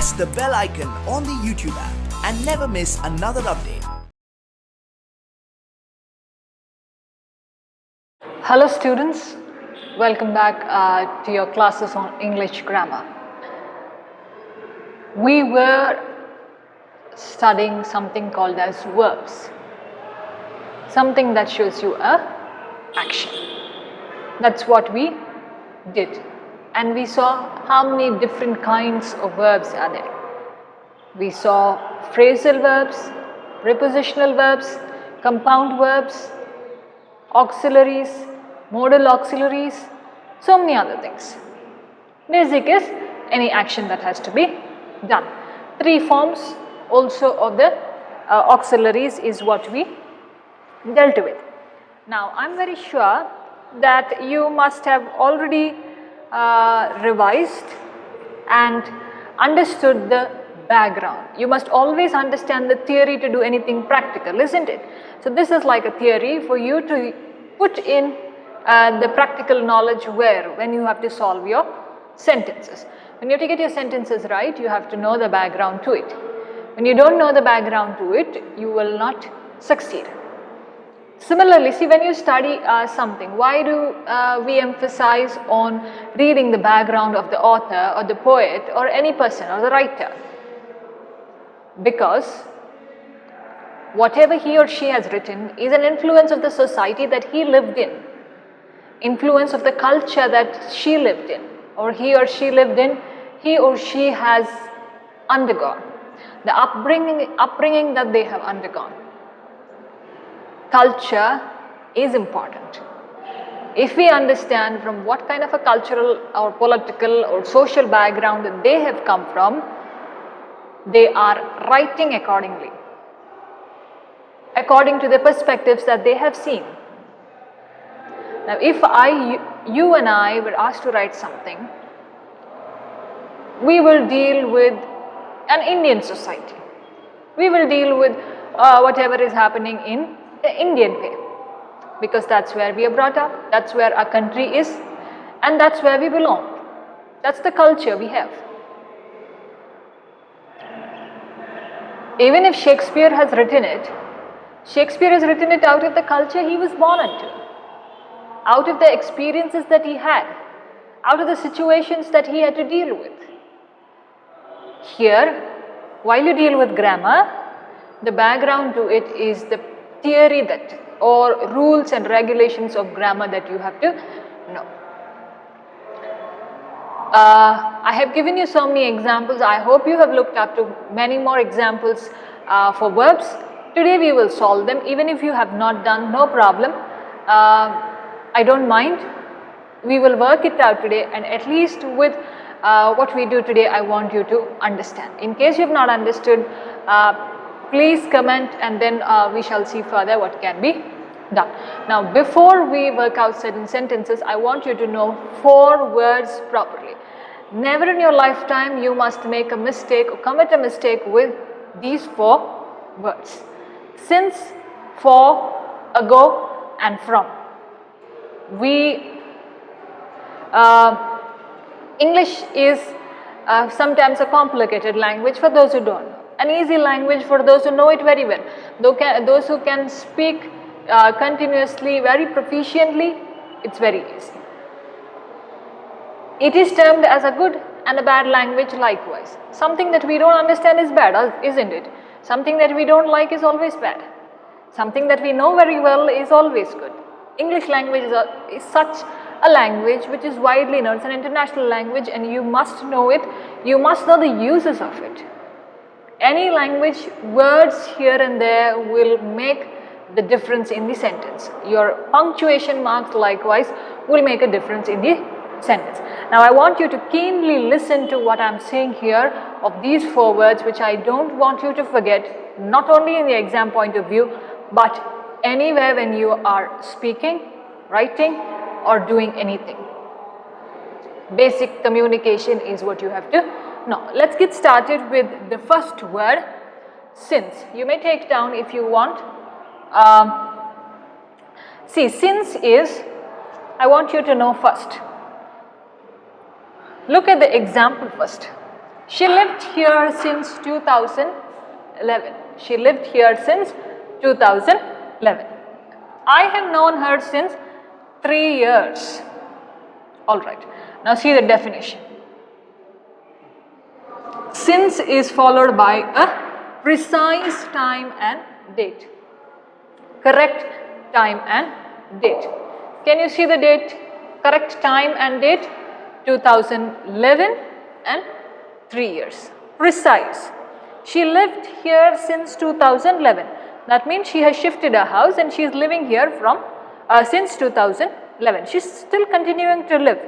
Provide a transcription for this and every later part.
press the bell icon on the YouTube app and never miss another update. Hello students, welcome back to your classes on English grammar. We were studying something called as verbs, something that shows you a action. That's what we did, and we saw how many different kinds of verbs are there. We saw phrasal verbs, prepositional verbs, compound verbs, auxiliaries, modal auxiliaries, so many other things. Basic is any action that has to be done. Three forms also of the auxiliaries is what we dealt with. Now I am very sure that you must have already revised and understood the background. You must always understand the theory to do anything practical, isn't it? So this is like a theory for you to put in the practical knowledge when you have to solve your sentences. When you have to get your sentences right, you have to know the background to it. When you don't know the background to it, you will not succeed. Similarly, see, when you study something, why do we emphasize on reading the background of the author or the poet or any person or the writer? Because whatever he or she has written is an influence of the society that he lived in, influence of the culture that she lived in or he or she lived in, he or she has undergone, the upbringing that they have undergone. Culture is important. If we understand from what kind of a cultural or political or social background that they have come from, they are writing accordingly, according to the perspectives that they have seen. Now if you and I were asked to write something, we will deal with an Indian society. We will deal with whatever is happening in the Indian way, because that's where we are brought up, that's where our country is, and that's where we belong. That's the culture we have. Even if Shakespeare has written it, Shakespeare has written it out of the culture he was born into, out of the experiences that he had, out of the situations that he had to deal with. Here, while you deal with grammar, the background to it is the theory that or rules and regulations of grammar that you have to know. I have given you so many examples. I hope you have looked up to many more examples for verbs. Today we will solve them. Even if you have not done, no problem. I don't mind. We will work it out today, and at least with what we do today, I want you to understand. In case you have not understood, please comment, and then we shall see further what can be done. Now before we work out certain sentences, I want you to know 4 words properly. Never in your lifetime you must make a mistake or commit a mistake with these 4 words: since, for, ago, and from. English is sometimes a complicated language for those who don't know. An easy language for those who know it very well. Those who can speak continuously, very proficiently, it's very easy. It is termed as a good and a bad language likewise. Something that we don't understand is bad, isn't it? Something that we don't like is always bad. Something that we know very well is always good. English language is such a language which is widely known. It's an international language, and you must know it. You must know the uses of it. Any language, words here and there will make the difference in the sentence. Your punctuation marks likewise will make a difference in the sentence. Now I want you to keenly listen to what I am saying here of these 4 words, which I don't want you to forget, not only in the exam point of view, but anywhere when you are speaking, writing, or doing anything. Basic communication is what you have to know. Let's get started with the first word, since. You may take down if you want. See, since is, I want you to know first. Look at the example first. She lived here since 2011. She lived here since 2011. I have known her since 3 years. Alright, now see the definition. Since is followed by a precise time and date. Correct time and date. Can you see the date? Correct time and date? 2011 and 3 years. Precise. She lived here since 2011. That means she has shifted her house and she is living here from since 2011. She is still continuing to live.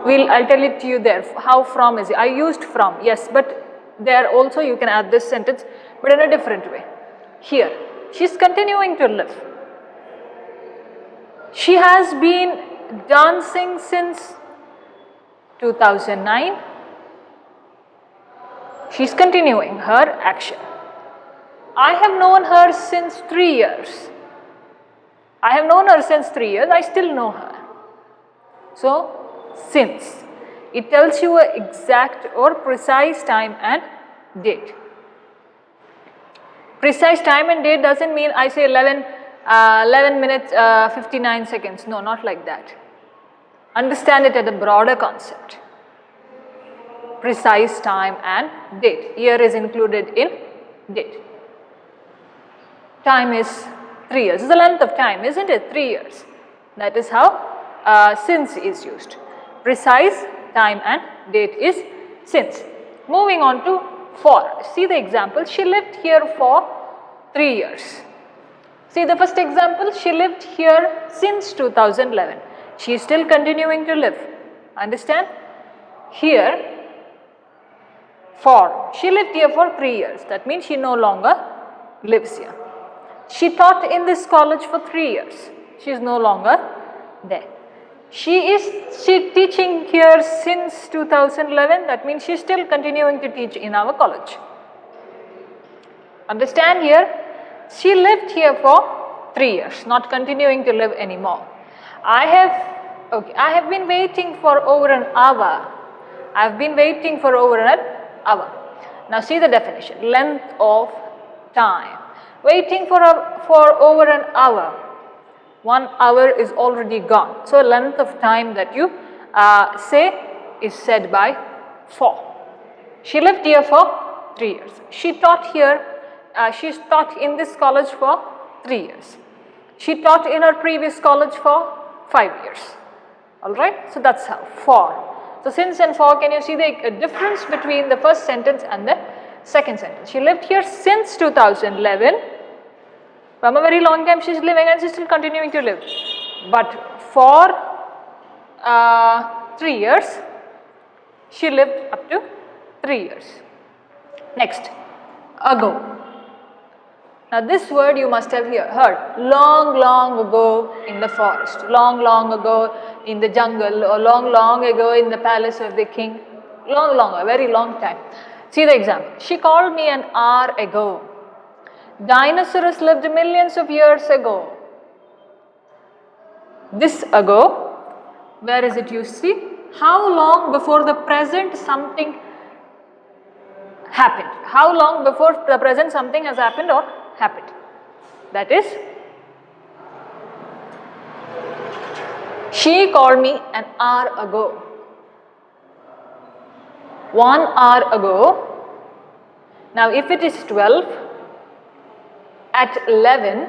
I'll tell it to you there. How from is it? I used from, yes, but there also you can add this sentence, but in a different way. Here, she is continuing to live. She has been dancing since 2009. She is continuing her action. I have known her since 3 years. I have known her since 3 years. I still know her. So, since. It tells you an exact or precise time and date. Precise time and date doesn't mean I say 11 minutes 59 seconds. No, not like that. Understand it at a broader concept. Precise time and date. Year is included in date. Time is 3 years. It's the length of time, isn't it? 3 years. That is how since is used. Precise time and date is since. Moving on to for. See the example. She lived here for 3 years. See the first example. She lived here since 2011. She is still continuing to live. Understand? Here, for. She lived here for 3 years. That means she no longer lives here. She taught in this college for 3 years. She is no longer there. She is teaching here since 2011. That means she is still continuing to teach in our college. Understand here? She lived here for 3 years, not continuing to live anymore. I have been waiting for over an hour. I have been waiting for over an hour. Now see the definition. Length of time. Waiting for over an hour. 1 hour is already gone. So length of time that you say is said by for. She lived here for 3 years. She taught here. She taught in this college for 3 years. She taught in her previous college for 5 years. Alright, so that's how, for. So since and for, can you see the difference between the first sentence and the second sentence? She lived here since 2011. From a very long time she is living and she is still continuing to live. But for 3 years, she lived up to 3 years. Next, ago. Now this word you must have heard. Long, long ago in the forest. Long, long ago in the jungle, or long, long ago in the palace of the king. Long, long, a very long time. See the example. She called me an hour ago. Dinosaurs lived millions of years ago. This ago, where is it you see? How long before the present something happened? How long before the present something has happened or happened? That is, she called me an hour ago. 1 hour ago. Now if it is 12, at 11,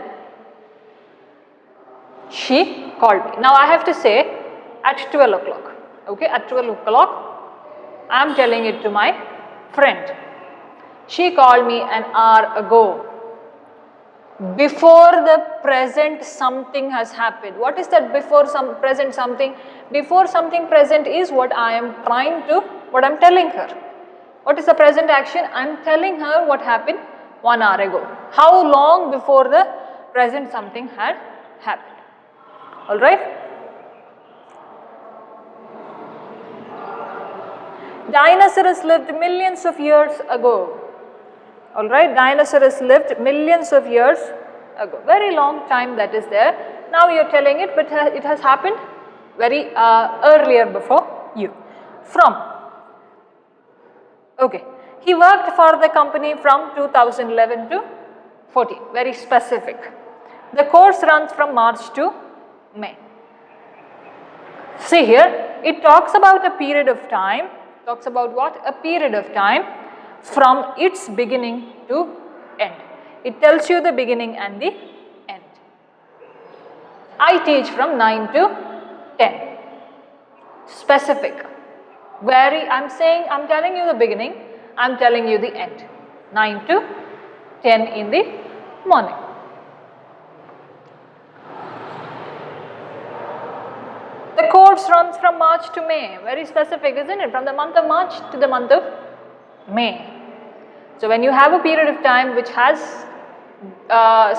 she called me. Now I have to say at 12 o'clock. Okay, at 12 o'clock, I am telling it to my friend. She called me an hour ago. Before the present something has happened. What is that before some present something? Before something present is what I am telling her. What is the present action? I am telling her what happened 1 hour ago. How long before the present something had happened. Alright? Dinosaurs lived millions of years ago. Alright, dinosaurs lived millions of years ago. Very long time that is there. Now you are telling it, but it has happened very earlier before you. From. Okay. He worked for the company from 2011 to 14. Very specific. The course runs from March to May. See here, it talks about a period of time. Talks about what? A period of time from its beginning to end. It tells you the beginning and the end. I teach from 9 to 10. Specific. I'm telling you the beginning, I'm telling you the end. 9 to 10 in the morning. The course runs from March to May. Very specific, isn't it? From the month of March to the month of May. So when you have a period of time which has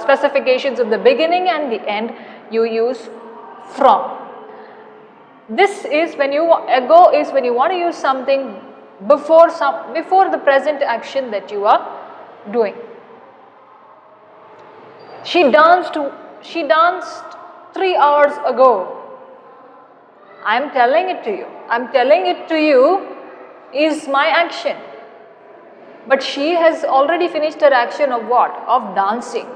specifications of the beginning and the end, you use from. This is when you want to use something before the present action that you are doing. She danced 3 hours ago. I am telling it to you. I am telling it to you is my action. But she has already finished her action of what? Of dancing.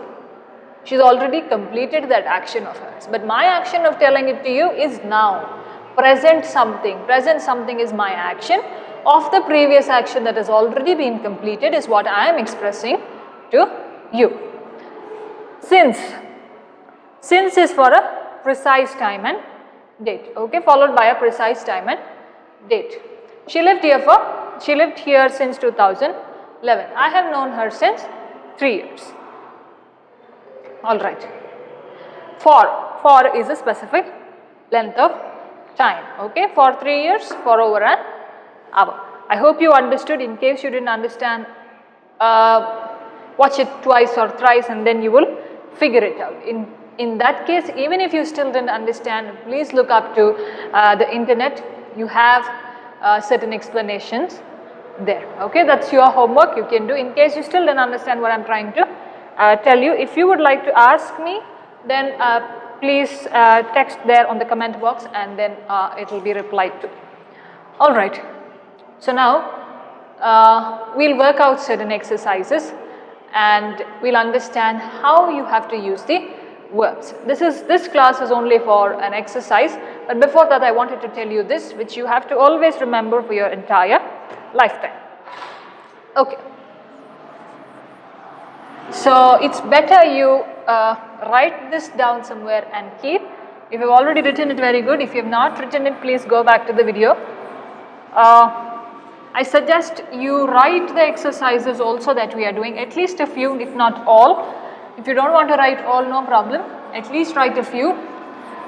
She's already completed that action of hers. But my action of telling it to you is now. Present something. Present something is my action. Of the previous action that has already been completed is what I am expressing to you. Since is for a precise time and date, okay, followed by a precise time and date. She lived here since 2011. I have known her since 3 years. All right. For is a specific length of time, okay, for 3 years, for over an hour. I hope you understood. In case you didn't understand, watch it twice or thrice and then you will figure it out. In that case, even if you still didn't understand, please look up to the internet. You have certain explanations there, okay. That's your homework you can do. In case you still didn't understand what I'm trying to tell you, if you would like to ask me, then please text there on the comment box and then it will be replied to. All right. So now we'll work out certain exercises and we'll understand how you have to use the verbs. This class is only for an exercise, but before that I wanted to tell you this, which you have to always remember for your entire lifetime. Okay. So it's better you write this down somewhere and keep. If you've already written it, very good. If you have not written it, please go back to the video. I suggest you write the exercises also that we are doing, at least a few, if not all. If you don't want to write all, no problem. At least write a few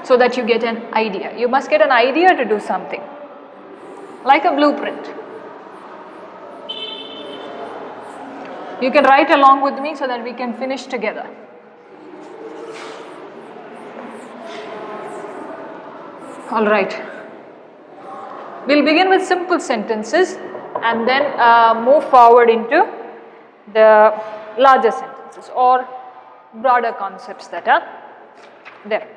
so that you get an idea. You must get an idea to do something, like a blueprint. You can write along with me so that we can finish together. All right. We'll begin with simple sentences and then move forward into the larger sentences or broader concepts that are there.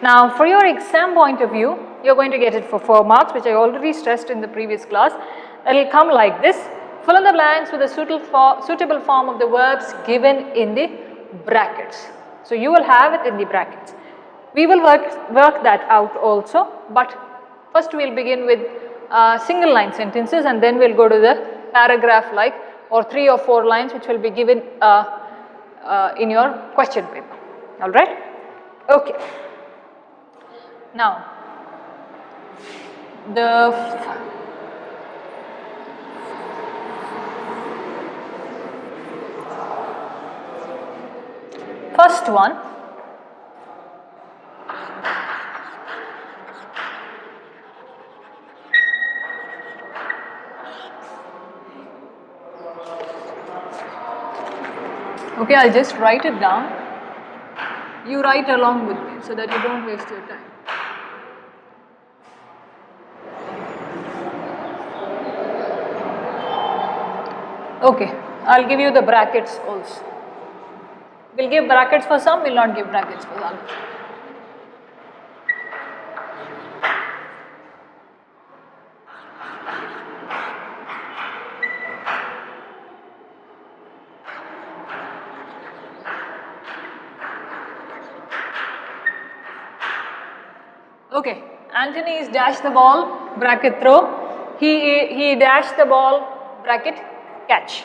Now, for your exam point of view, you're going to get it for 4 marks, which I already stressed in the previous class. It will come like this. Fill in the blanks with a suitable form of the verbs given in the brackets. So, you will have it in the brackets. We will work that out also, but first we will begin with single line sentences and then we will go to the paragraph like or 3 or 4 lines which will be given in your question paper. All right? Okay. Now, the first one, okay, I'll just write it down. You write along with me so that you don't waste your time. Okay, I'll give you the brackets also. We'll give brackets for some, we'll not give brackets for some. Okay, Anthony is dashed the ball, bracket throw. He dashed the ball, bracket catch.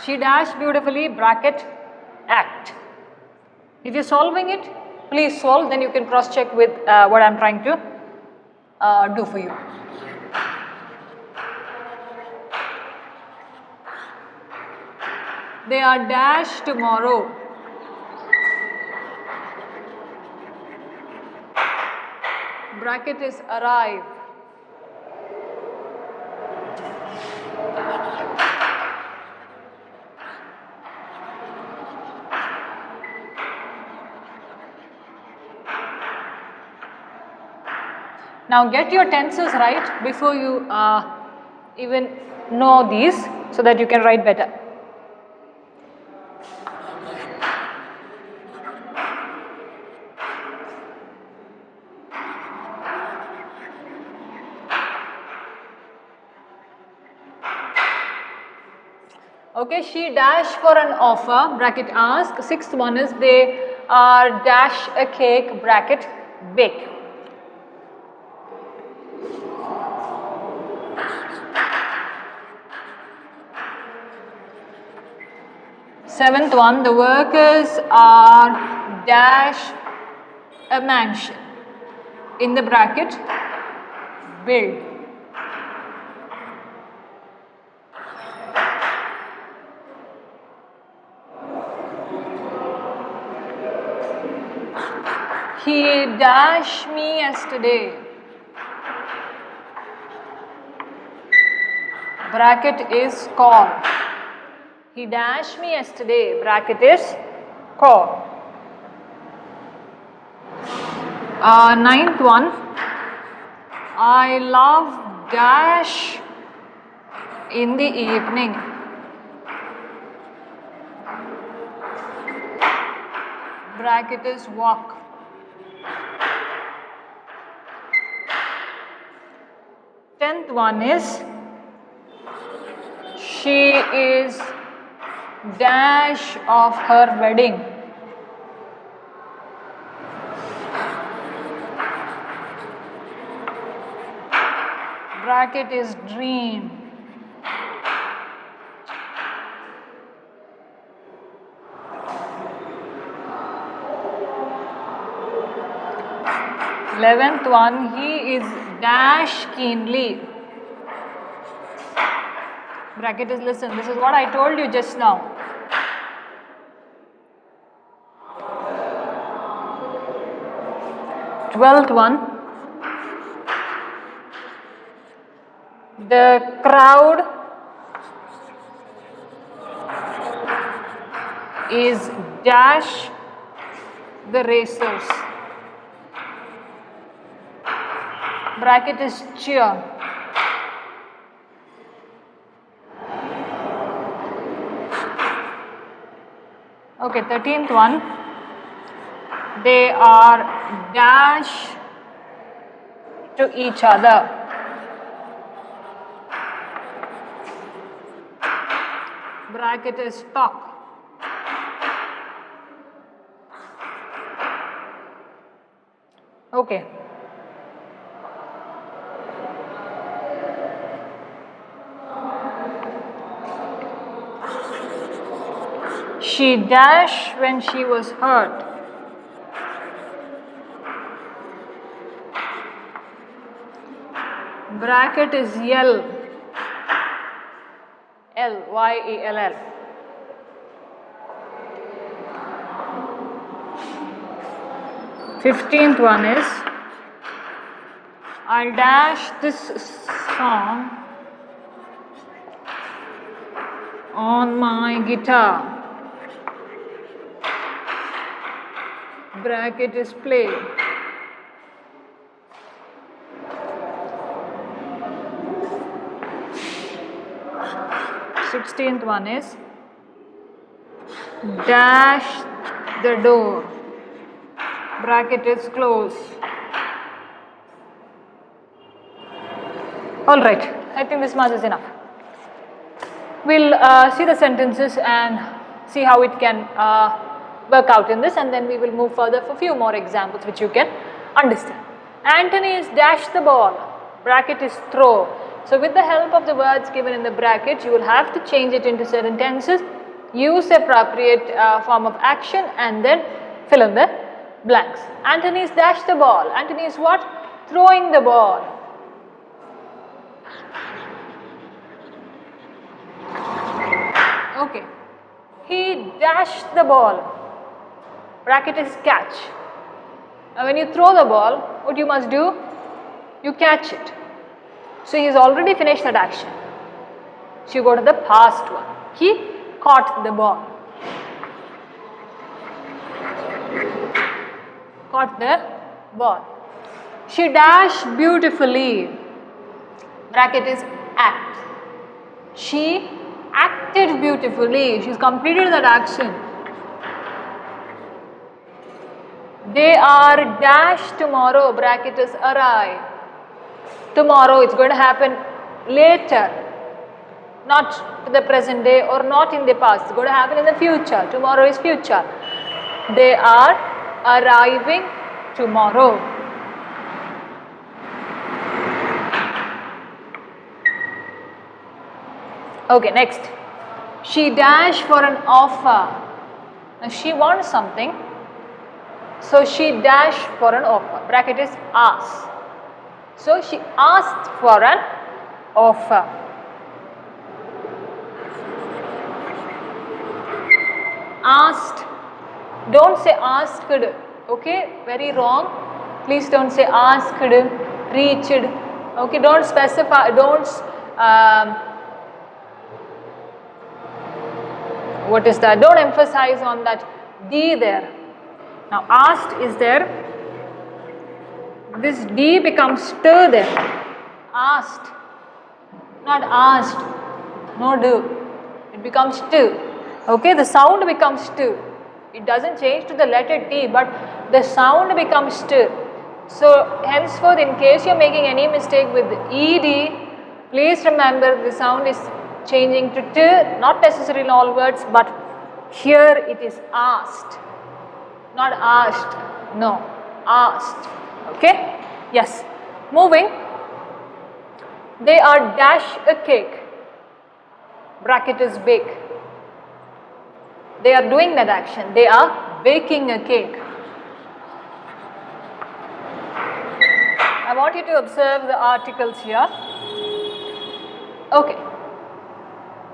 She dashed beautifully, bracket act. If you're solving it, please solve, then you can cross check with what I'm trying to do for you. They are dashed tomorrow. Bracket is arrive. Now get your tenses right before you even know these so that you can write better. Okay, she dash for an offer, bracket ask. Sixth one is they are dash a cake, bracket bake. Seventh one, the workers are dash a mansion. In the bracket, build. He dashed me yesterday. Bracket is call. He dashed me yesterday. Bracket is call. Ninth one. I love dash in the evening. Bracket is walk. Tenth one is she is dash of her wedding. Bracket is dream. Eleventh one, he is dash keenly. Bracket is listen. This is what I told you just now. Twelfth one, the crowd is dash the racers. Bracket is cheer. Okay, 13th one. They are dash to each other. Bracket is talk. Okay. She dashed when she was hurt. Bracket is yell. L-Y-E-L-L. Fifteenth one is I'll dash this song on my guitar. Bracket is play. Sixteenth one is dash the door. Bracket is closed. Alright, I think this much is enough. We'll see the sentences and see how it can work out in this, and then we will move further for few more examples which you can understand. Anthony is dash the ball, bracket is throw. So with the help of the words given in the bracket, you will have to change it into certain tenses, use the appropriate form of action, and then fill in the blanks. Anthony is dash the ball. Anthony is what? Throwing the ball. Okay. He dashed the ball. Bracket is catch. Now when you throw the ball, what you must do? You catch it. So he has already finished that action. So you go to the past one. He caught the ball. Caught the ball. She dashed beautifully. Bracket is act. She acted beautifully. She's completed that action. They are dash tomorrow. Bracket is arrive. Tomorrow, it's going to happen later, not to the present day or not in the past. It's going to happen in the future. Tomorrow is future. They are arriving tomorrow. Okay, next. She dashed for an offer. Now she wants something, so she dashed for an offer. Bracket is ask. So she asked for an offer. Asked. Don't say asked. Okay, very wrong. Please don't say asked, reached. Okay, don't specify. Don't. What is that? Don't emphasize on that D there. Now asked is there. This D becomes T there. Asked. Not asked. No do. It becomes T. Okay, the sound becomes T. It doesn't change to the letter T, but the sound becomes T. So henceforth, in case you are making any mistake with ED, please remember the sound is changing to T, not necessarily in all words, but here it is asked. Not asked. No. Asked. Okay? Yes. Moving. They are dash a cake. Bracket is bake. They are doing that action. They are baking a cake. I want you to observe the articles here. Okay.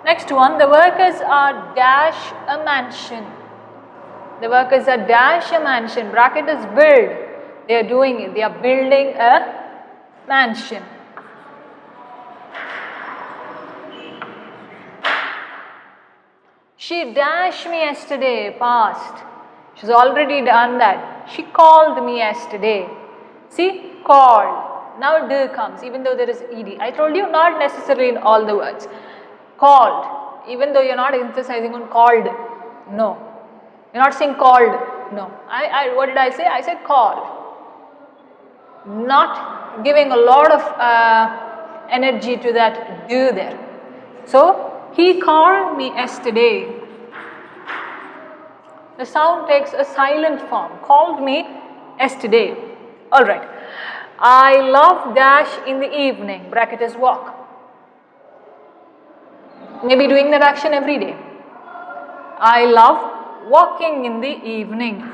Next one. The workers are dash a mansion. The workers are dash a mansion. Bracket is build. They are doing it. They are building a mansion. She dashed me yesterday, past. She's already done that. She called me yesterday. See, called. Now D comes, even though there is ED. I told you not necessarily in all the words. Called, even though you're not emphasizing on called. No. You're not saying called. No. What did I say? I said called. Not giving a lot of energy to that do there. So, he called me yesterday. The sound takes a silent form. Called me yesterday. Alright. I love dash in the evening. Bracket is walk. Maybe doing that action every day. I love walking in the evening.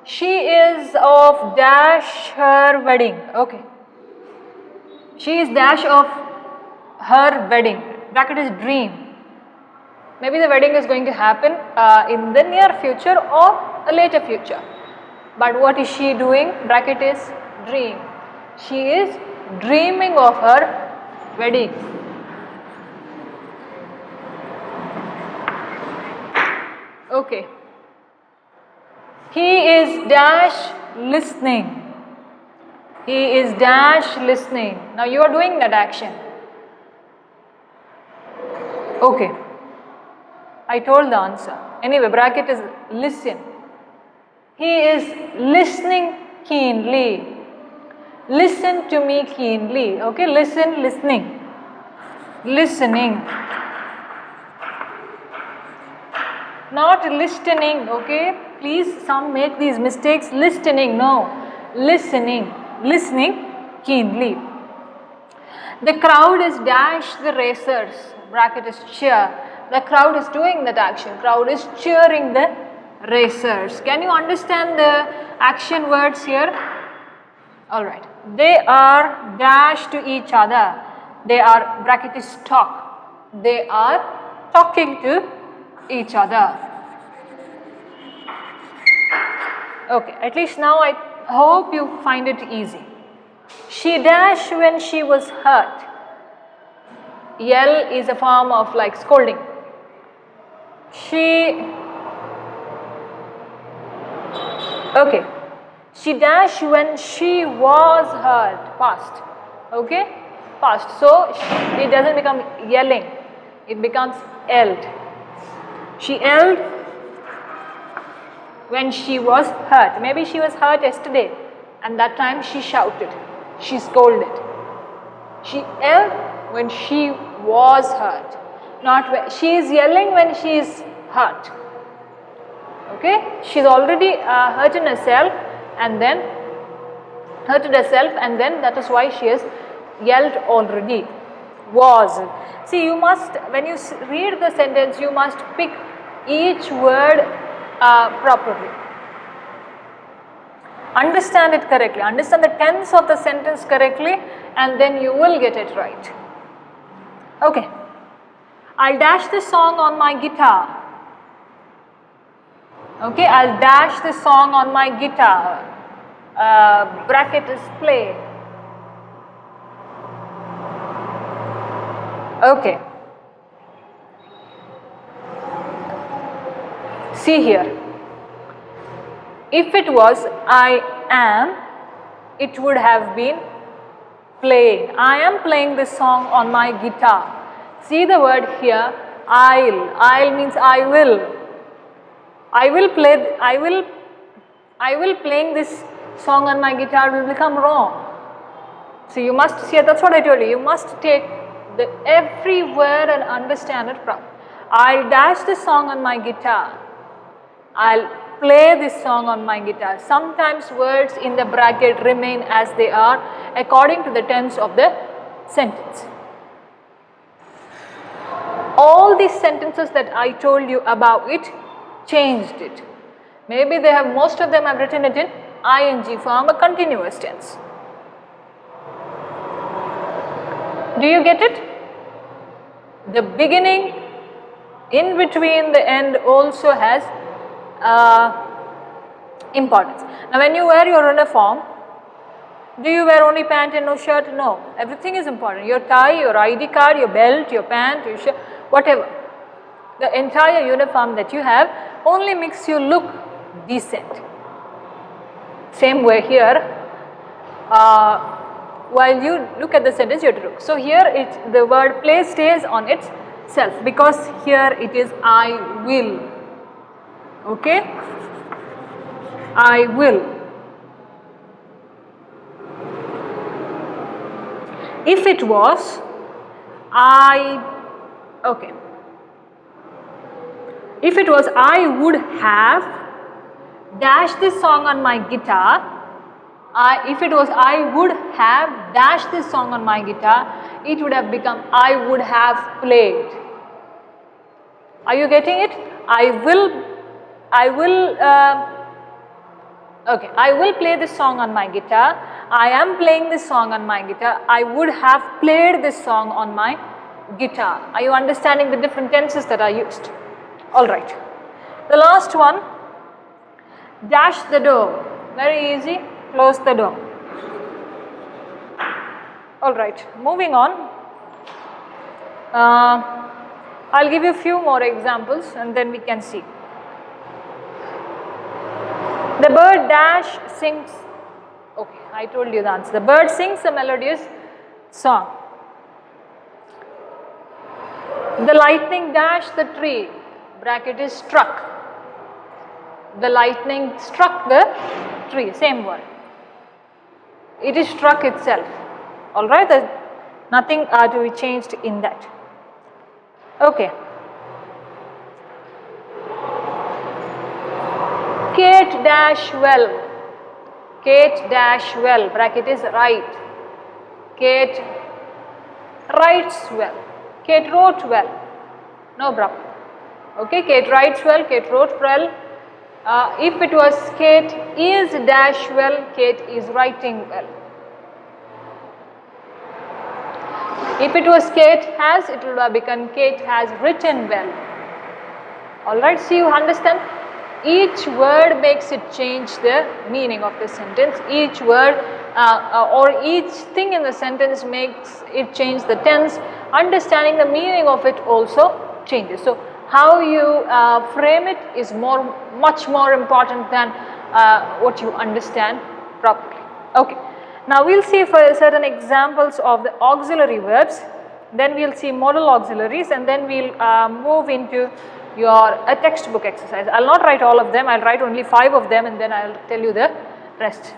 She is of dash her wedding. Okay. She is dash of her wedding. Bracket is dream. Maybe the wedding is going to happen in the near future or a later future. But what is she doing? Bracket is dream. She is dreaming of her wedding. Okay. He is dash listening. He is dash listening. Now you are doing that action. Okay. I told the answer. Anyway, bracket is listen. He is listening keenly. Listen to me keenly. Okay, listen, listening. Listening. Not listening, okay? Please, some make these mistakes. Listening, no. Listening. Listening keenly. The crowd is dash the racers. Bracket is cheer. The crowd is doing that action. Crowd is cheering the racers. Can you understand the action words here? Alright. They are dash to each other. They are, bracket is talk. They are talking to each other. Okay, at least now I hope you find it easy. She dashed when she was hurt. Yell is a form of like scolding. Okay. She dashed when she was hurt. Past. Okay? Past. So it doesn't become yelling. It becomes yelled. She yelled when she was hurt. Maybe she was hurt yesterday and that time she shouted. She scolded. She yelled when she was hurt. Not when she is yelling when she is hurt. Okay? She is already hurted herself and then that is why she has yelled already. Was. See, you must, when you read the sentence, you must pick each word properly. Understand it correctly. Understand the tense of the sentence correctly and then you will get it right. Okay. I'll dash the song on my guitar. Okay, I'll dash the song on my guitar. Bracket is play. Okay. See here. If it was I am, it would have been playing. I am playing this song on my guitar. See the word here, I'll. I'll means I will. I will playing this song on my guitar will become wrong. So you must see, that's what I told you. You must take every word and understand it properly. I'll dash the song on my guitar. I'll play this song on my guitar. Sometimes words in the bracket remain as they are according to the tense of the sentence. All these sentences that I told you about it, changed it. Maybe they have, most of them have written it in ing form, a continuous tense. Do you get it? The beginning, in between, the end also has importance. Now when you wear your uniform, do you wear only pant and no shirt? No. Everything is important. Your tie, your ID card, your belt, your pant, your shirt, whatever. The entire uniform that you have only makes you look decent. Same way here, while you look at the sentence you have to look. So here the word play stays on itself because here it is I will. Okay? I will. If it was, okay. If it was, I would have dashed this song on my guitar. If it was, I would have dashed this song on my guitar, it would have become, I would have played. Are you getting it? I will play this song on my guitar. I am playing this song on my guitar. I would have played this song on my guitar. Are you understanding the different tenses that are used? Alright. The last one, dash the door. Very easy. Close the door. Alright. Moving on. I'll give you a few more examples and then we can see. The bird dash sings. Okay, I told you the answer. The bird sings a melodious song. The lightning dashed the tree. bracket is struck. The lightning struck the tree, same word. It is struck itself. Alright, there's nothing to be changed in that. Okay. Kate dash well. Kate dash well, bracket is write. Kate writes well. Kate wrote well. No problem. Okay, Kate writes well, Kate wrote well. If it was Kate is dash well, Kate is writing well. If it was Kate has, it would have become Kate has written well. Alright, so you understand, each word makes it change the meaning of the sentence. Each word or each thing in the sentence makes it change the tense. Understanding the meaning of it also changes. So how you frame it is much more important than what you understand properly. Okay. Now we'll see for certain examples of the auxiliary verbs, then we'll see modal auxiliaries, and then we'll move into your textbook exercise. I'll not write all of them, I'll write only 5 of them and then I'll tell you the rest.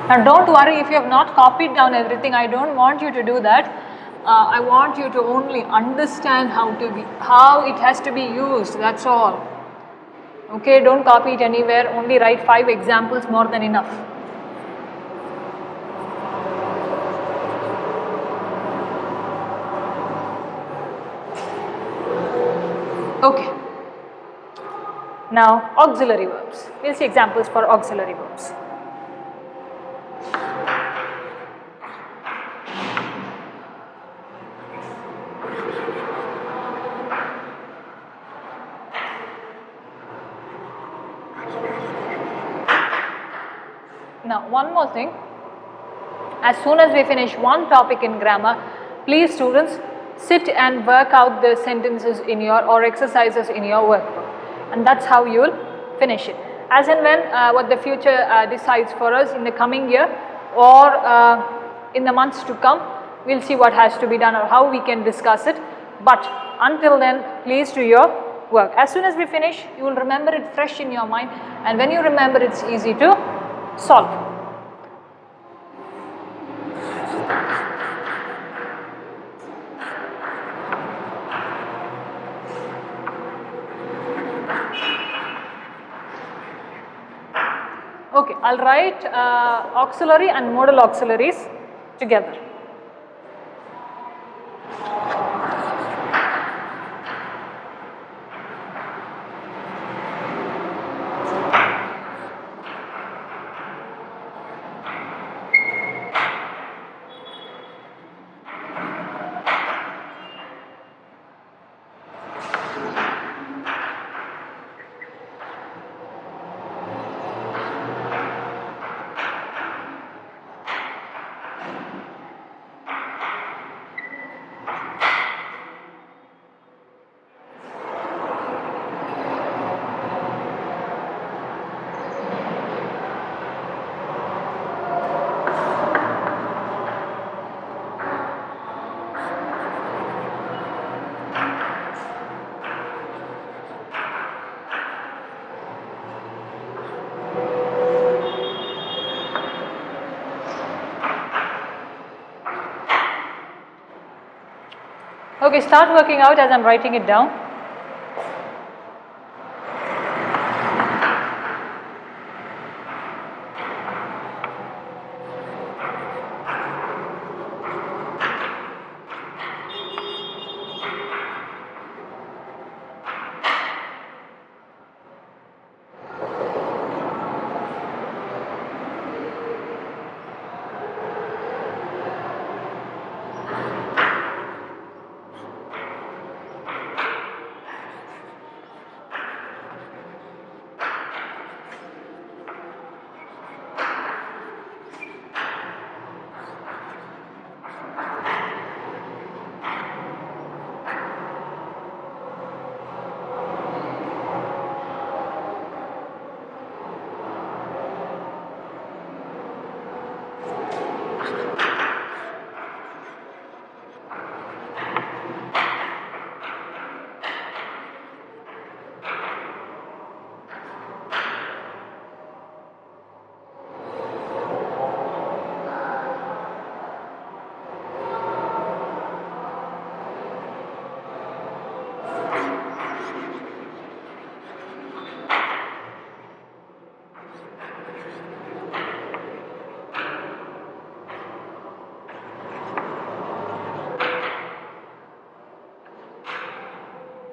Now don't worry if you have not copied down everything, I don't want you to do that. I want you to only understand how it has to be used, that's all. Okay, don't copy it anywhere, only write 5 examples, more than enough. Okay. Now auxiliary verbs. We'll see examples for auxiliary verbs. Now one more thing, as soon as we finish one topic in grammar, please students sit and work out the sentences in your or exercises in your workbook, and that's how you will finish it. As and when what the future decides for us in the coming year or in the months to come, we'll see what has to be done or how we can discuss it, but until then please do your work. As soon as we finish, you will remember it fresh in your mind, and when you remember, it's easy to solve. Okay, I'll write auxiliary and modal auxiliaries together. Okay, start working out as I'm writing it down.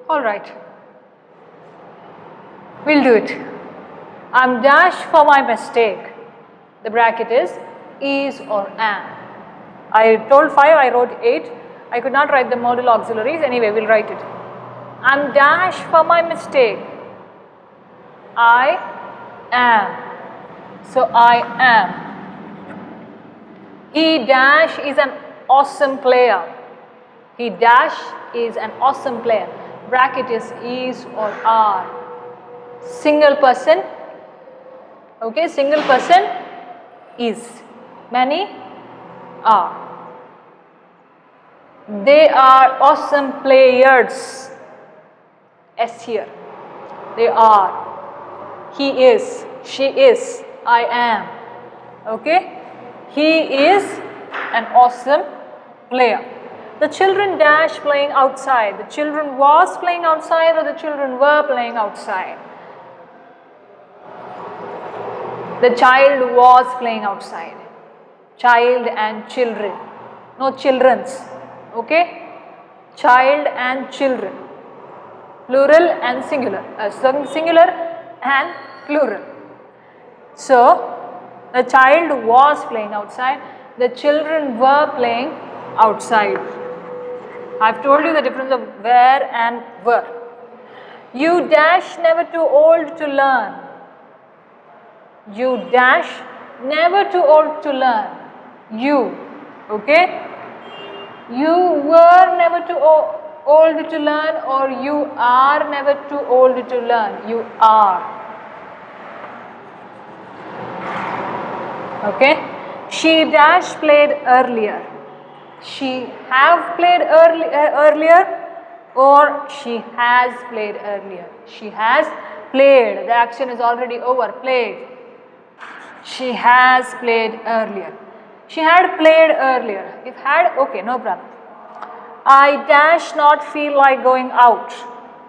Alright, we'll do it. I'm dash for my mistake. The bracket is or am. I told 5, I wrote 8. I could not write the modal auxiliaries. Anyway, we'll write it. I'm dash for my mistake. I am. So I am. He dash is an awesome player. He dash is an awesome player. Bracket is or are. Single person. Okay, single person is. Many are. They are awesome players. S here. They are. He is. She is. I am. Okay. He is an awesome player. The children dash playing outside. The children was playing outside, or the children were playing outside. The child was playing outside. Child and children. No children's. Okay. Child and children. Plural and singular. Singular and plural. So, the child was playing outside. The children were playing outside. I have told you the difference of where and were. You dash never too old to learn. You dash never too old to learn. You. Okay. You were never too old to learn, or you are never too old to learn. You are. Okay. She dash played earlier. She have played earlier, or she has played earlier. She has played. The action is already over. Played. She has played earlier. She had played earlier. If had, okay, no problem. I dash not feel like going out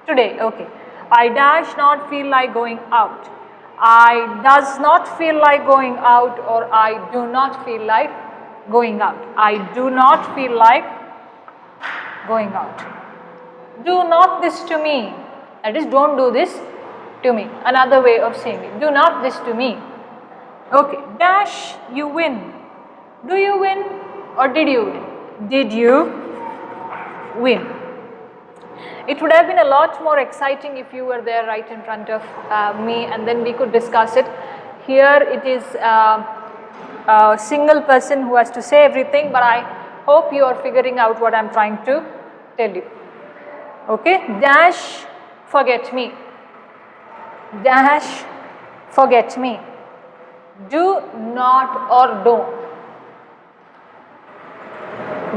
today. Okay. I dash not feel like going out. I does not feel like going out, or I do not feel like going out. I do not feel like going out. Do not this to me. That is, don't do this to me. Another way of saying it. Do not this to me. Okay. Dash, you win. Do you win, or did you win? Did you win? It would have been a lot more exciting if you were there right in front of me, and then we could discuss it. Here it is a single person who has to say everything, but I hope you are figuring out what I am trying to tell you. Okay, dash, forget me. Dash, forget me. Do not or don't.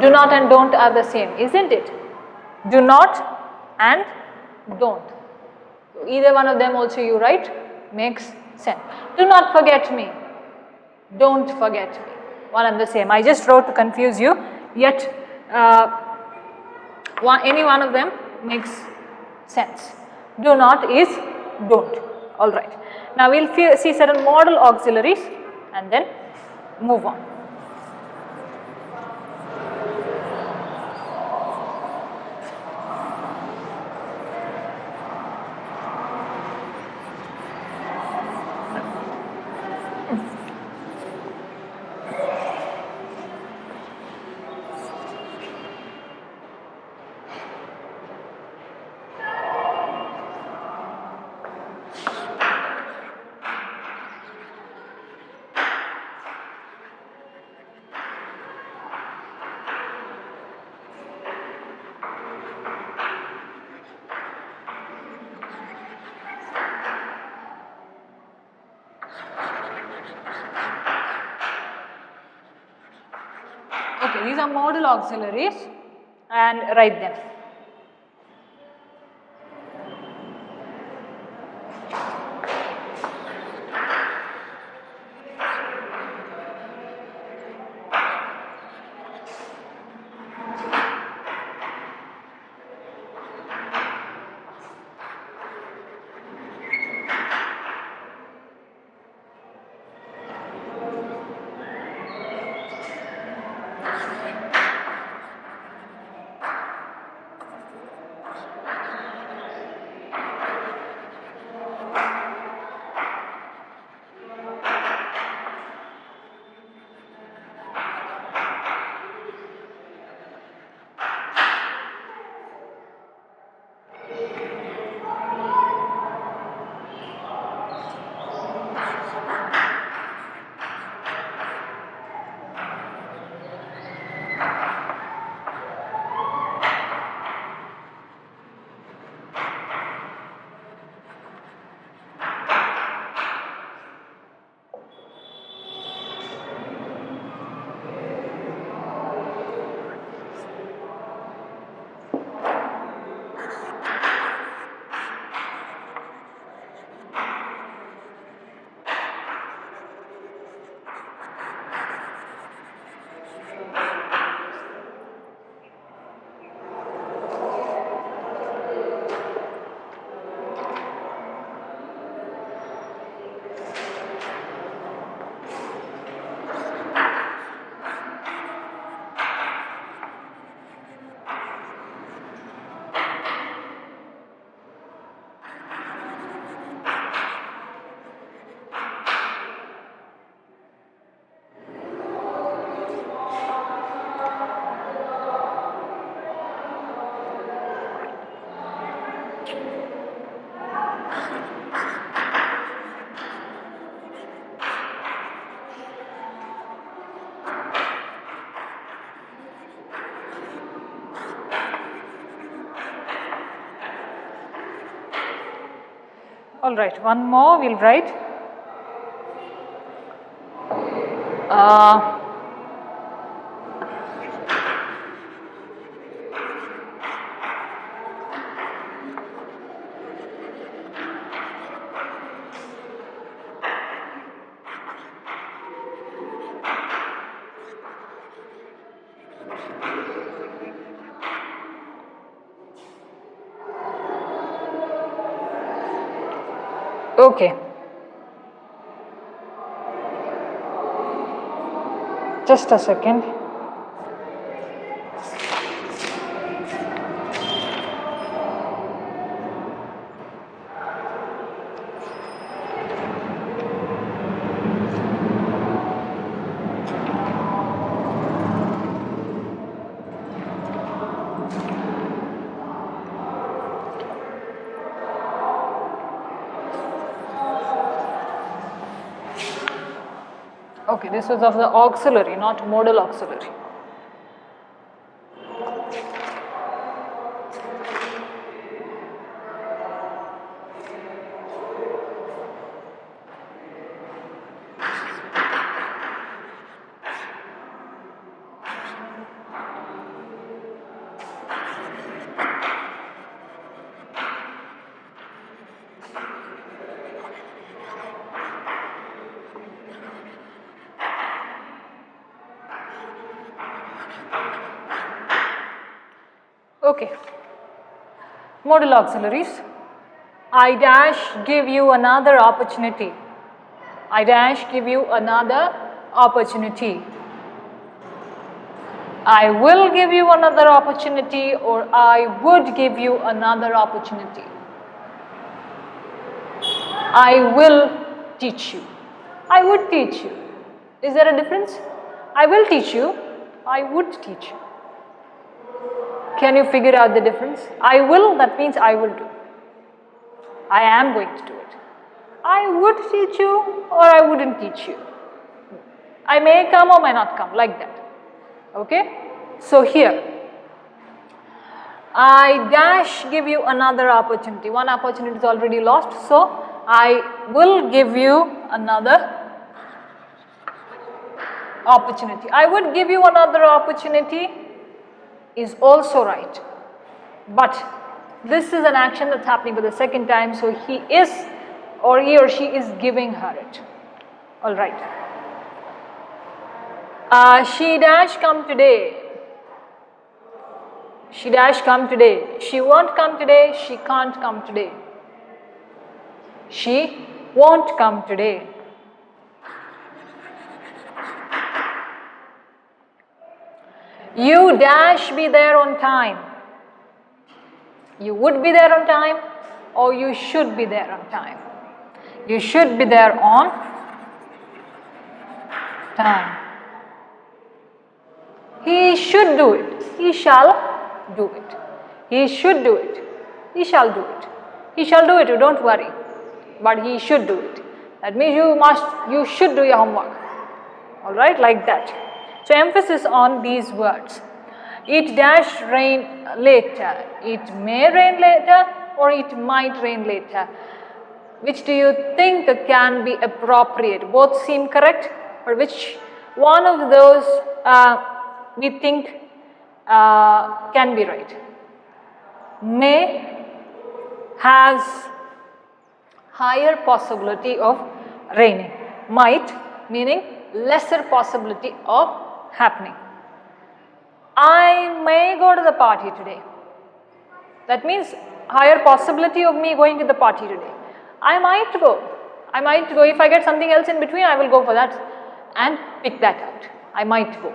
Do not and don't are the same, isn't it? Do not and don't. So either one of them also you write makes sense. Do not forget me. Don't forget me. One and the same. I just wrote to confuse you, yet any one of them makes sense. Do not is don't. Alright. Now we will see certain modal auxiliaries and then move on. Okay, these are modal auxiliaries and write them. All right, one more we'll write. Okay. Just a second. Okay, this was of the auxiliary, not modal auxiliary. Okay, modal auxiliaries. I dash give you another opportunity. I dash give you another opportunity. I will give you another opportunity, or I would give you another opportunity. I will teach you. I would teach you. Is there a difference? I will teach you. I would teach you. Can you figure out the difference? I will, that means I will do. I am going to do it. I would teach you, or I wouldn't teach you. I may come or may not come, like that. Okay? So here, I dash give you another opportunity. One opportunity is already lost, so I will give you another opportunity. I would give you another opportunity is also right, but this is an action that's happening for the second time, so he is, or he or she is giving her it. All right. She dash come today. She dash come today. She won't come today. She can't come today. She won't come today. You dash be there on time. You would be there on time, or you should be there on time. You should be there on time. He should do it. He shall do it. He should do it. He shall do it. He shall do it, you don't worry. But he should do it. That means you should do your homework. Alright, like that. So emphasis on these words. It dash rain later. It may rain later, or it might rain later. Which do you think can be appropriate? Both seem correct, or which one of those we think can be right? May has higher possibility of raining. Might meaning lesser possibility of happening. I may go to the party today. That means higher possibility of me going to the party today. I might go. I might go. If I get something else in between, I will go for that and pick that out. I might go.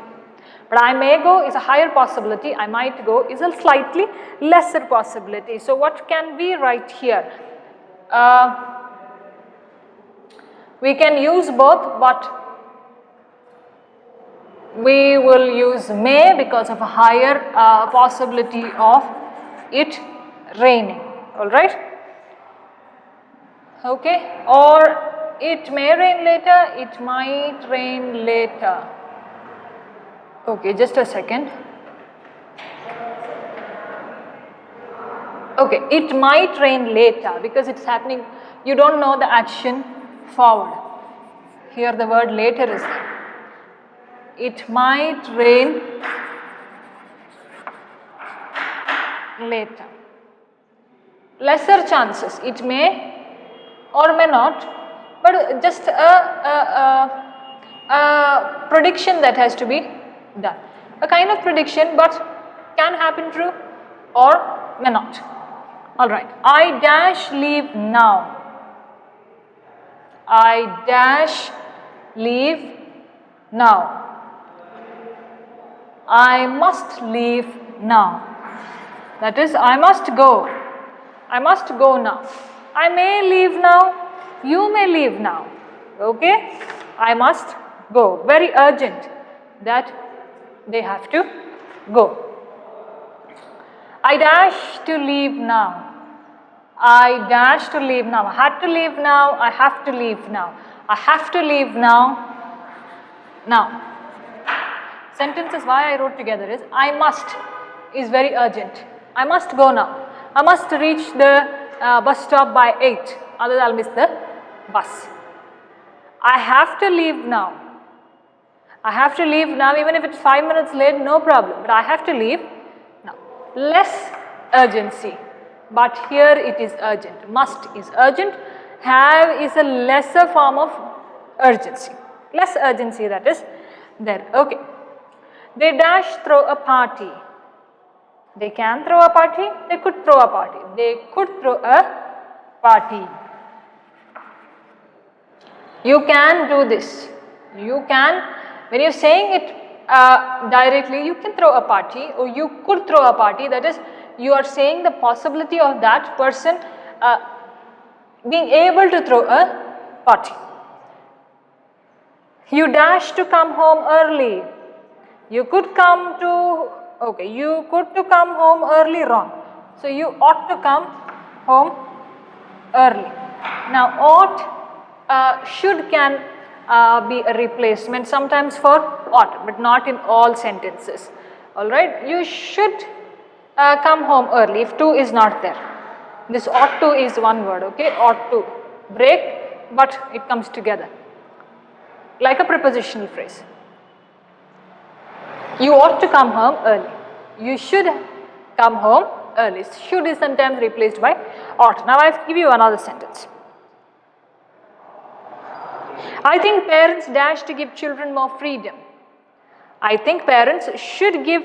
But I may go is a higher possibility. I might go is a slightly lesser possibility. So what can we write here? We can use both, but we will use may because of a higher possibility of it raining. Alright? Okay? Or it may rain later, it might rain later. Okay, just a second. Okay, it might rain later because it's happening, you don't know the action forward. Here the word later is there. It might rain later. Lesser chances, it may or may not, but just a prediction that has to be done. A kind of prediction, but can happen true or may not. Alright, I dash leave now. I dash leave now. I must leave now. That is, I must go. I must go now. I may leave now. You may leave now. Okay? I must go. Very urgent that they have to go. I dash to leave now. I dash to leave now. I had to leave now. I have to leave now. I have to leave now. Now, sentences why I wrote together is I must is very urgent. I must go now. I must reach the bus stop by 8, otherwise I'll miss the bus. I have to leave now. I have to leave now, even if it's 5 minutes late, no problem, but I have to leave now. Less urgency, but here it is urgent. Must is urgent, have is a lesser form of urgency. Less urgency, that is there. Okay. They dash throw a party. They can throw a party, they could throw a party. They could throw a party. You can do this. You can, when you're saying it directly, you can throw a party or you could throw a party. That is, you are saying the possibility of that person being able to throw a party. You dash to come home early. You could come to, okay, you could to come home early, wrong. So, you ought to come home early. Now, ought, should can be a replacement sometimes for ought, but not in all sentences. Alright, you should come home early if to is not there. This ought to is one word, okay, ought to. Break, but it comes together. Like a prepositional phrase. You ought to come home early. You should come home early. Should is sometimes replaced by ought. Now I have to give you another sentence. I think parents dash to give children more freedom. I think parents should give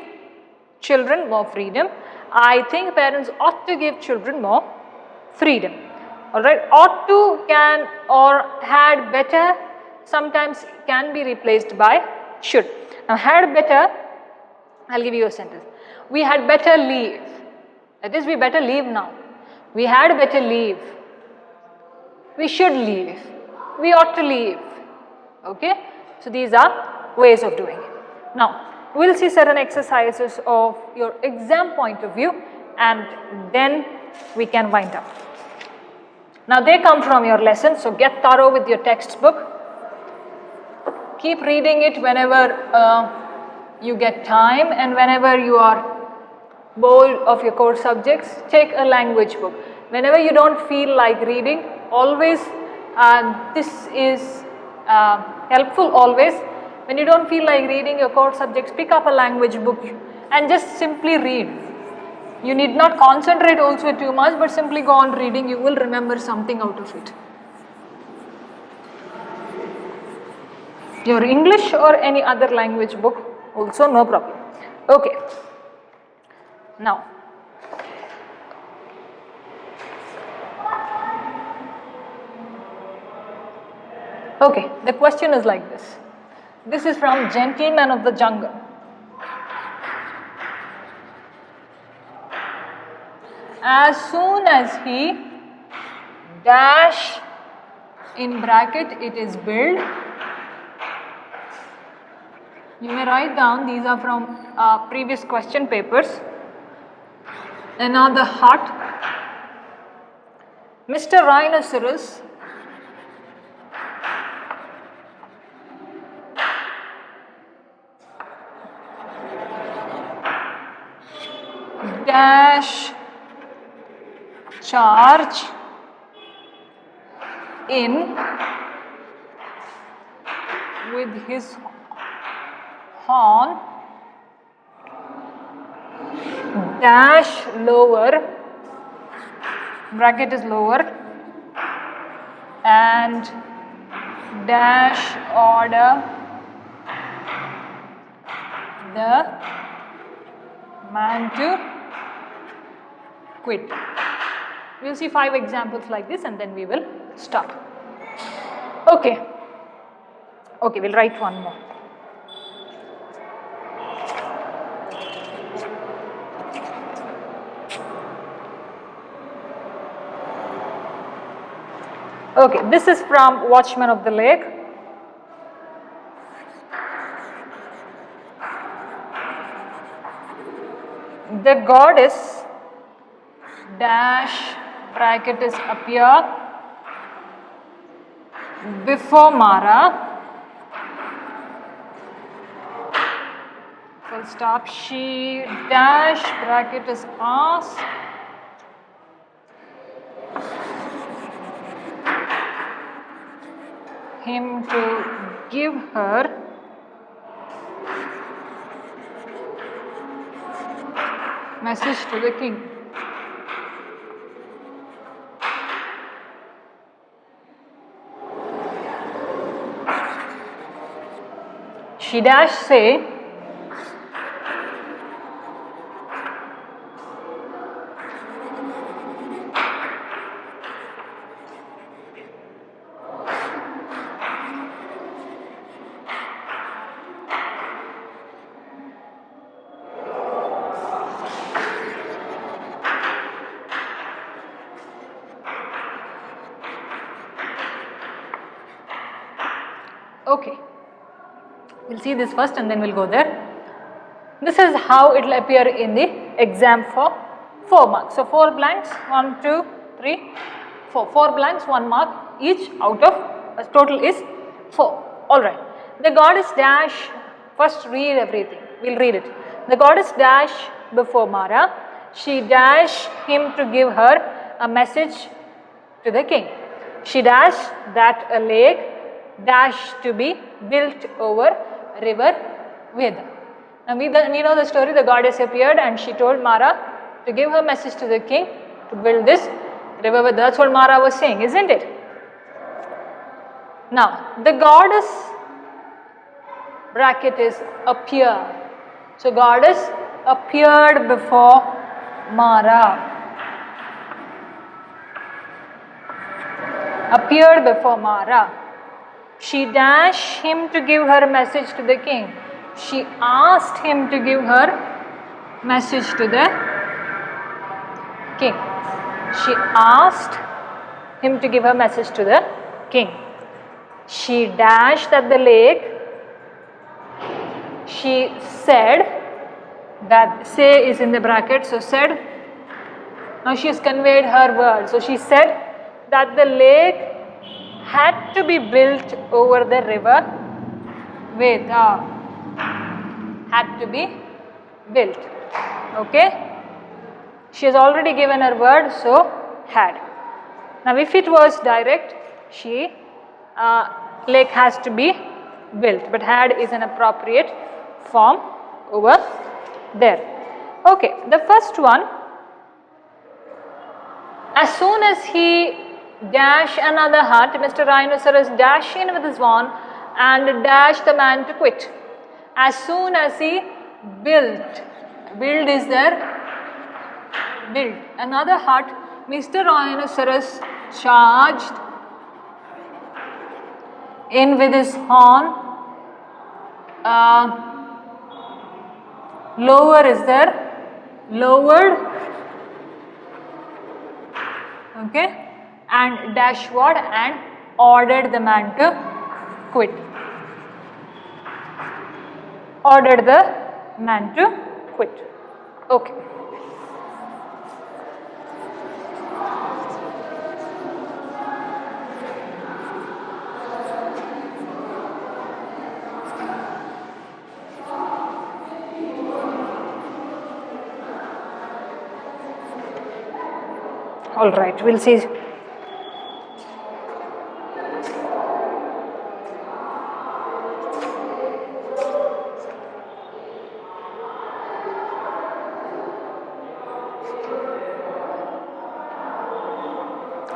children more freedom. I think parents ought to give children more freedom. Alright, ought to, can or had better sometimes can be replaced by should. Now had better, I'll give you a sentence. We had better leave. That is, we better leave now. We had better leave. We should leave. We ought to leave. Okay. So these are ways of doing it. Now we'll see certain exercises of your exam point of view and then we can wind up. Now they come from your lesson, so get thorough with your textbook. Keep reading it whenever you get time and whenever you are bored of your core subjects, take a language book. Whenever you don't feel like reading, always this is helpful always. When you don't feel like reading your core subjects, pick up a language book and just simply read. You need not concentrate also too much, but simply go on reading, you will remember something out of it. Your English or any other language book also, no problem. Okay. Now, okay, the question is like this. This is from Gentleman of the Jungle. As soon as he dash in bracket it is build. You may write down, these are from previous question papers. Another hut. Mr. Rhinoceros dash charge in with his horn dash lower, bracket is lower, and dash order the man to quit. We will see 5 examples like this and then we will stop. Okay, we'll write one more. Okay, this is from Watchman of the Lake. The goddess dash bracket is appear before Mara. Full stop. She dash bracket is asked him to give her message to the king. She dash say okay. We'll see this first and then we'll go there. This is how it will appear in the exam for 4 marks. So 4 blanks, 1, 2, 3, 4. 4 blanks, 1 mark each out of total is 4. Alright. The goddess dash, first read everything. We'll read it. The goddess dash before Mara. She dash him to give her a message to the king. She dash that a lake dash to be built over river Veda. Now we know the story. The goddess appeared and she told Mara to give her message to the king to build this river Veda. That's what Mara was saying, isn't it? Now the goddess bracket is appear. So goddess appeared before Mara. Appeared before Mara. She dashed him to give her message to the king. She asked him to give her message to the king. She asked him to give her message to the king. She dashed at the lake. She said that say is in the bracket, so said. Now she has conveyed her word. So she said that the lake had to be built over the river Veda. Had to be built. Okay? She has already given her word, so had. Now if it was direct, she lake has to be built, but had is an appropriate form over there. Okay, the first one, as soon as he dash another hut, Mr. Rhinoceros dash in with his horn and dash the man to quit. As soon as he built is there, built another hut, Mr. Rhinoceros charged in with his horn. Lower is there, lowered, okay, and dash what, and ordered the man to quit. Ordered the man to quit. Okay. All right, we'll see.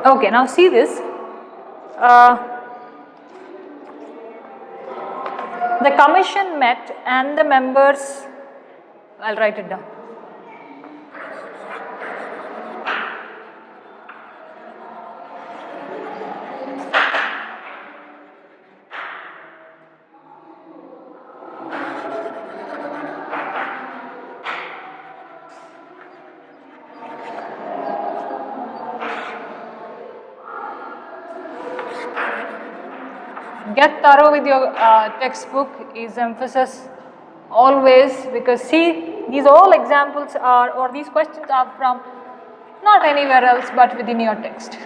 Okay, now see this. The commission met and the members, I'll write it down. Get thorough with your textbook is emphasis always, because see, these all examples are, or these questions are from not anywhere else but within your text.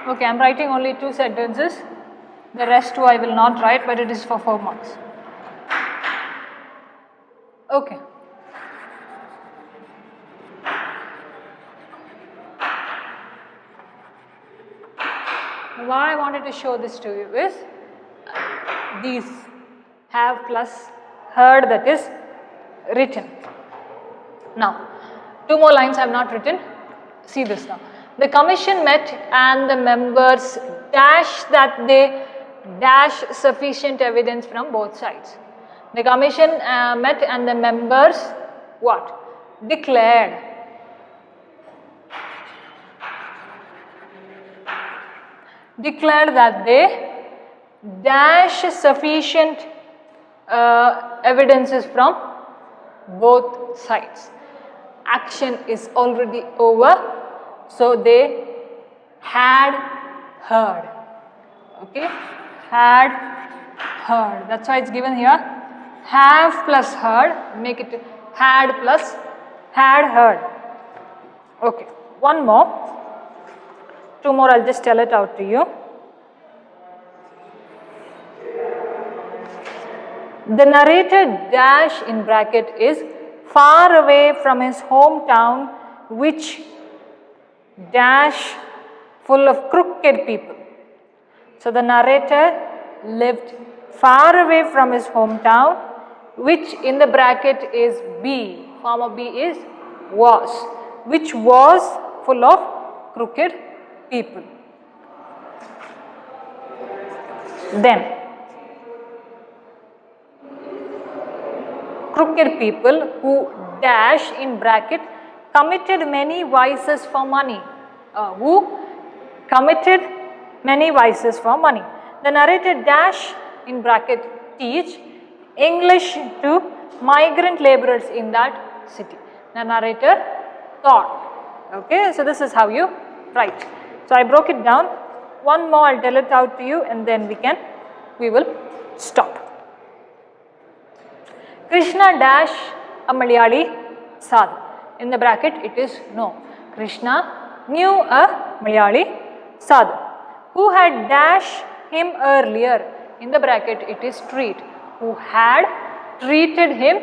Okay, I am writing only 2 sentences. The rest two I will not write, but it is for 4 marks. Okay. Why I wanted to show this to you is these have plus heard, that is written. Now, 2 more lines I have not written. See this now. The commission met and the members dash that they dash sufficient evidence from both sides. The commission met and the members what? Declared. Declared that they dash sufficient evidences from both sides. Action is already over, so they had heard. Okay, had heard. That's why it's given here. Have plus heard. Make it had plus had heard. Okay, one more. 2 more. I'll just tell it out to you. The narrator dash in bracket is far away from his hometown, which dash full of crooked people. So the narrator lived far away from his hometown, which in the bracket is B. Form of B is was, which was full of crooked people. Then crooked people who dash in bracket committed many vices for money. Who committed many vices for money. The narrator dash in bracket teach English to migrant laborers in that city. The narrator thought. Okay, so this is how you write. So I broke it down. One more I'll tell it out to you and then we will stop. Krishna dash a Malayali sadhu. In the bracket it is no. Krishna knew a Malayali sadhu who had dashed him earlier. In the bracket it is treat. Who had treated him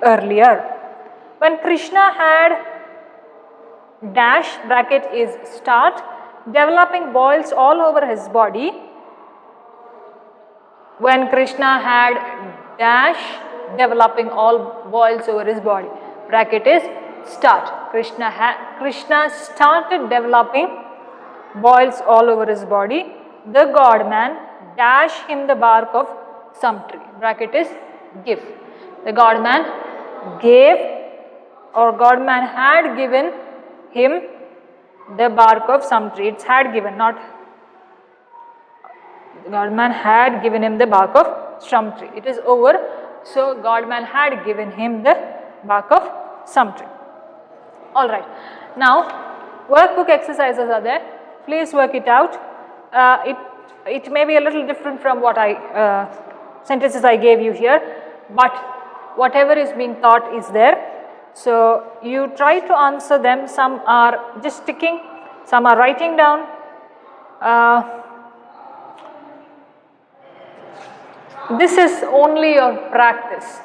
earlier. When Krishna had dash bracket is start developing boils all over his body. When Krishna had dash developing all boils over his body, bracket is start. Krishna started developing boils all over his body. The god man dash him the bark of some tree, bracket is give. The god man gave, or god man had given him the bark of some tree. It's had given, not the god man had given him the bark of some tree. It is over. So god man had given him the bark of some tree. Alright. Now workbook exercises are there. Please work it out. It may be a little different from what sentences I gave you here, but whatever is being taught is there. So you try to answer them. Some are just ticking, some are writing down. This is only your practice.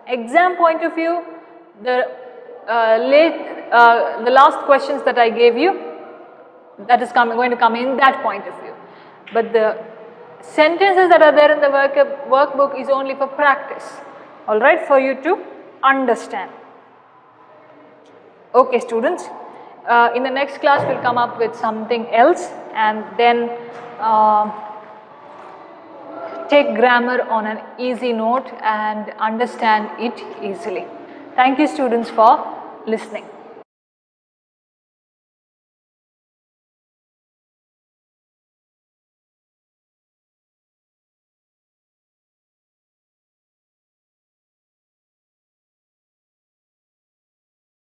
Exam point of view, the last questions that I gave you, that is going to come in that point of view. But the sentences that are there in the workbook is only for practice, all right, for you to understand. Okay, students, in the next class we'll come up with something else and then take grammar on an easy note and understand it easily. Thank you, students, for listening.